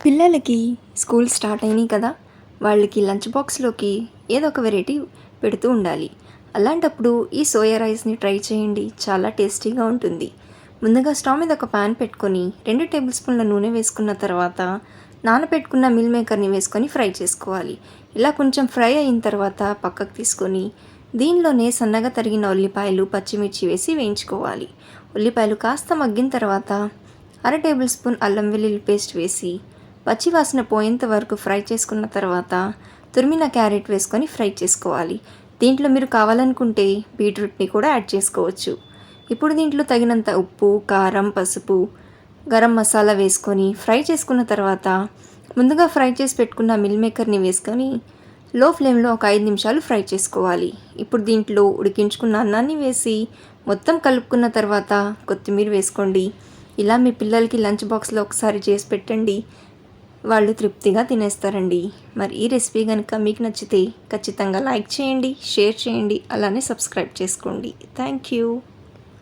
పిల్లలకి school start అయినాయి కదా. వాళ్ళకి లంచ్ బాక్స్లోకి ఏదో ఒక వెరైటీ పెడుతూ ఉండాలి. అలాంటప్పుడు ఈ సోయా రైస్ని ట్రై చేయండి, చాలా టేస్టీగా ఉంటుంది. ముందుగా స్టవ్ మీద ఒక ప్యాన్ పెట్టుకొని 2 టేబుల్ స్పూన్ల నూనె వేసుకున్న తర్వాత నానబెట్టుకున్న మిల్ మేకర్ని వేసుకొని ఫ్రై చేసుకోవాలి. ఇలా కొంచెం ఫ్రై అయిన తర్వాత పక్కకు తీసుకొని దీనిలోనే సన్నగా తరిగిన ఉల్లిపాయలు, పచ్చిమిర్చి వేసి వేయించుకోవాలి. ఉల్లిపాయలు కాస్త మగ్గిన తర్వాత 1/2 టేబుల్ స్పూన్ అల్లం వెల్లుల్లి పేస్ట్ వేసి పచ్చివాసన పోయేంత వరకు ఫ్రై చేసుకున్న తర్వాత తురిమిన క్యారెట్ వేసుకొని ఫ్రై చేసుకోవాలి. దీంట్లో మీరు కావాలనుకుంటే బీట్రూట్ని కూడా యాడ్ చేసుకోవచ్చు. ఇప్పుడు దీంట్లో తగినంత ఉప్పు, కారం, పసుపు, గరం మసాలా వేసుకొని ఫ్రై చేసుకున్న తర్వాత ముందుగా ఫ్రై చేసి పెట్టుకున్న మిల్ మేకర్ని వేసుకొని లో ఫ్లేమ్లో ఒక 5 నిమిషాలు ఫ్రై చేసుకోవాలి. ఇప్పుడు దీంట్లో ఉడికించుకున్న అన్నాన్ని వేసి మొత్తం కలుపుకున్న తర్వాత కొత్తిమీర వేసుకోండి. ఇలా మీ పిల్లలకి లంచ్ బాక్స్లో ఒకసారి చేసి పెట్టండి, వాళ్ళు తృప్తిగా తినేస్తారండి. మరి ఈ రెసిపీ కనుక మీకు నచ్చితే ఖచ్చితంగా లైక్ చేయండి, షేర్ చేయండి, అలానే సబ్స్క్రైబ్ చేసుకోండి. Thank you.